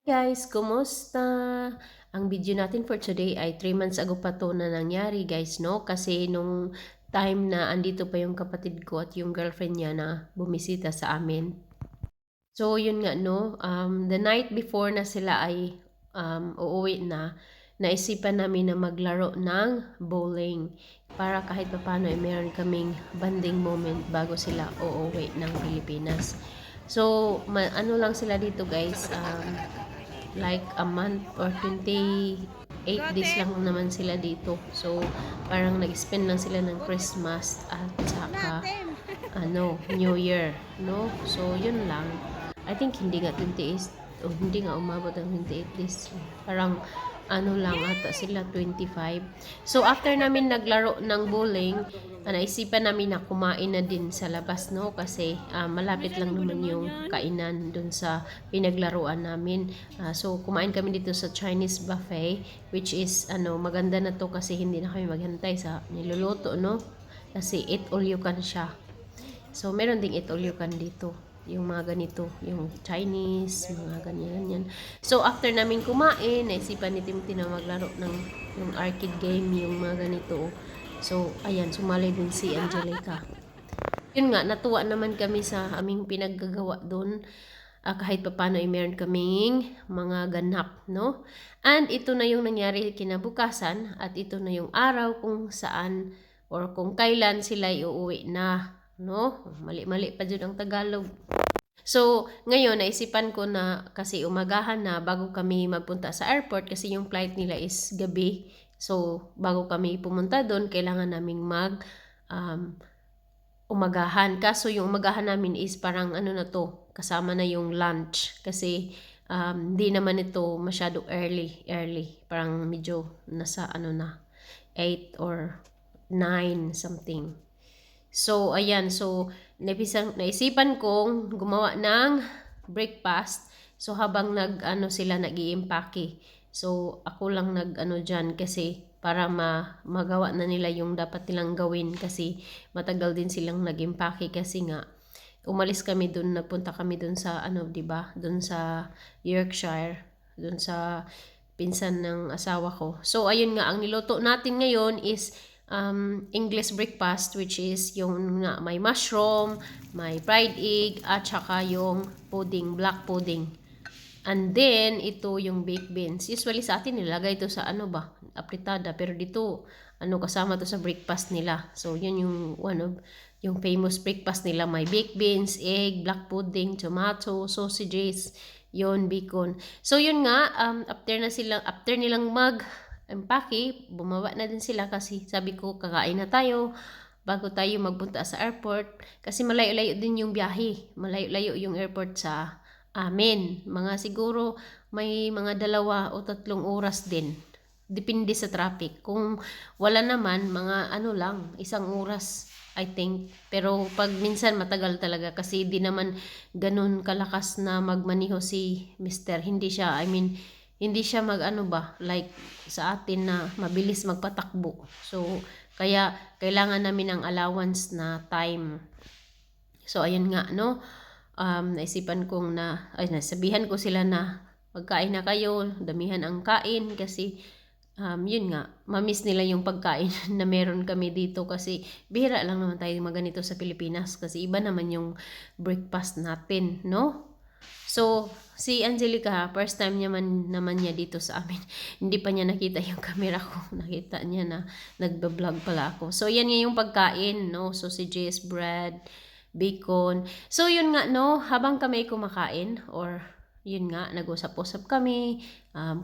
Guys, kumusta? Ang video natin for today ay 3 months ago pa to na nangyari guys, no? Kasi nung time na andito pa yung kapatid ko at yung girlfriend niya na bumisita sa amin. So, yun nga, no? The night before na sila ay uuwi na, naisipan namin na maglaro ng bowling para kahit paano ay meron kaming bonding moment bago sila uuwi ng Pilipinas. So, ano lang sila dito guys, like a month or 28 days lang naman sila dito. So, parang nag-spend lang sila ng Christmas at saka New Year, no? So, yun lang. I think hindi nga 28 o hindi nga umabot ng 28 days. Parang lang ata sila 25. So after namin naglaro ng bowling, naisipan namin na kumain na din sa labas, no? Kasi malapit lang naman yung kainan dun sa pinaglaruan namin. So kumain kami dito sa Chinese buffet, which is maganda na to kasi hindi na kami maghantay sa niluluto, no? Kasi eat all you can siya. So, meron ding eat all you can dito. Yung mga ganito, yung Chinese, mga ganyan-ganyan. So, after namin kumain, naisipan ni Timothy na maglaro ng yung arcade game, yung mga ganito. So, ayan, sumali din si Angelica. Yun nga, natuwa naman kami sa aming pinaggagawa doon. Kahit papano ay meron kaming mga ganap, no? And ito na yung nangyari kinabukasan at ito na yung araw kung saan or kung kailan sila iuwi na, no? Mali-mali pa dyan ang Tagalog. So, ngayon, naisipan ko na kasi umagahan na bago kami magpunta sa airport kasi yung flight nila is gabi. So, bago kami pumunta doon, kailangan naming umagahan. Kaso yung umagahan namin is parang na to, kasama na yung lunch. Kasi di naman ito masyado early. Parang medyo nasa na, 8 or 9 something. So, ayan. So, naisipan kong gumawa ng breakfast. So, habang sila nag-iimpake. So, ako lang dyan kasi para magawa na nila yung dapat nilang gawin kasi matagal din silang nag-impake kasi nga umalis kami dun, nagpunta kami dun sa 'di ba? Dun sa Yorkshire, dun sa pinsan ng asawa ko. So, ayun nga, ang niluto natin ngayon is English breakfast, which is yung may mushroom, may fried egg, at saka yung pudding, black pudding. And then, ito yung baked beans. Usually sa atin, nilagay ito sa apritada. Pero dito, kasama to sa breakfast nila. So, yun yung one of yung famous breakfast nila. May baked beans, egg, black pudding, tomato, sausages, yon bacon. So, yun nga, after nilang empake, bumaba na din sila kasi sabi ko kakain na tayo bago tayo magpunta sa airport kasi malayo-layo din yung biyahe, malayo-layo yung airport sa amin, mga siguro may mga 2 o 3 oras din, depende sa traffic. Kung wala naman, mga lang, 1 oras I think. Pero pag minsan matagal talaga kasi di naman ganun kalakas na magmaniho si Mr. Hindi siya, hindi siya like sa atin na mabilis magpatakbo. So, kaya kailangan namin ng allowance na time. So, ayun nga, no? Naisipan kong nasabihan ko sila na magkain na kayo, damihan ang kain kasi yun nga, mamiss nila yung pagkain na meron kami dito kasi bihira lang naman tayo maganito sa Pilipinas kasi iba naman yung breakfast natin, no? So, si Angelica, first time naman niya dito sa amin. Hindi pa niya nakita yung camera ko. Nakita niya na nagbablog pala ako. So, yan nga yung pagkain, no? Sausages, bread, bacon. So, yun nga, no? Habang kami kumakain, or yun nga, nag-usap-usap kami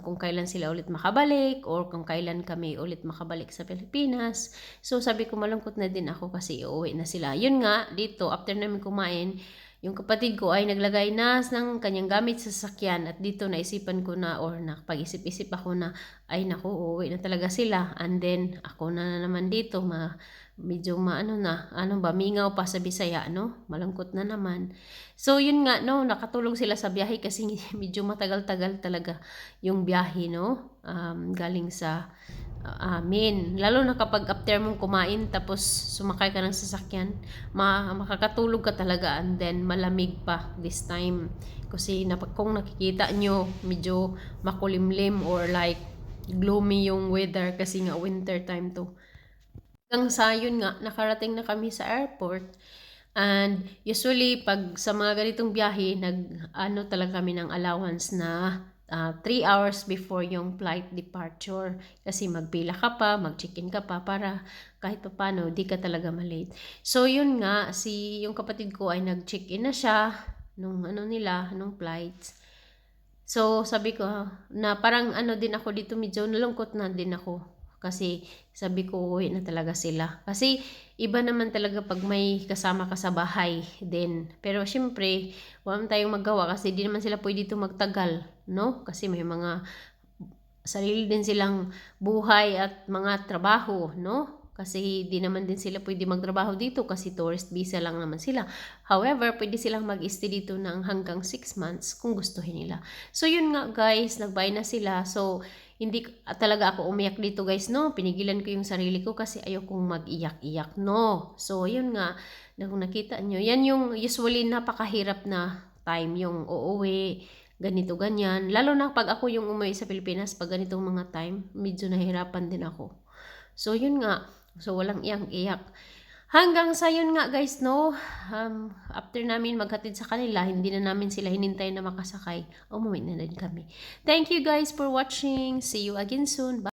kung kailan sila ulit makabalik or kung kailan kami ulit makabalik sa Pilipinas. So, sabi ko malungkot na din ako kasi uuwi na sila. Yun nga, dito, after namin kumain, yung kapatid ko ay naglagay na ng kanyang gamit sa sasakyan at dito naisipan ko na or nakapag-isip-isip ako na ay naku, uuwi na talaga sila and then ako na naman dito medyo maano na, ano ba, mingaw pa sa Bisaya, no? Malungkot na naman. So, yun nga, no, nakatulong sila sa biyahe kasi medyo matagal-tagal talaga yung biyahe, no? Galing sa amin. Lalo na kapag after mong kumain, tapos sumakay ka ng sasakyan, makakatulog ka talaga and then malamig pa this time. Kasi kung nakikita nyo, medyo makulimlim or like gloomy yung weather kasi nga winter time to. Hanggang sa yun nga, nakarating na kami sa airport. And usually, pag sa mga ganitong biyahe, ano talaga kami ng allowance na 3 hours before yung flight departure. Kasi magpila ka pa, mag-check-in ka pa para kahit pa paano, di ka talaga malate. So yun nga, yung kapatid ko ay nag-check-in na siya nung nung flights. So sabi ko na parang ano din ako dito, medyo nalungkot na din ako. Kasi sabi ko, uwi na talaga sila. Kasi iba naman talaga pag may kasama ka sa bahay din. Pero syempre, wala tayong magawa kasi di naman sila pwede dito magtagal, no? Kasi may mga sarili din silang buhay at mga trabaho, no? Kasi di naman din sila pwede magtrabaho dito kasi tourist visa lang naman sila. However, pwede silang mag-stay dito ng hanggang 6 months kung gustuhin nila. So yun nga guys, nagbay na sila. So hindi talaga ako umiyak dito guys, no? Pinigilan ko yung sarili ko kasi ayokong mag-iyak-iyak, no? So yun nga, kung nakita nyo, yan yung usually napakahirap na time yung uuwi, ganito ganyan. Lalo na pag ako yung umuwi sa Pilipinas, pag ganitong mga time, medyo nahihirapan din ako. So yun nga, so walang iyak-iyak. Hanggang sa yun nga guys, no, after namin maghatid sa kanila, hindi na namin sila hinintay na makasakay. Umuwi na din kami. Thank you guys for watching. See you again soon. Bye!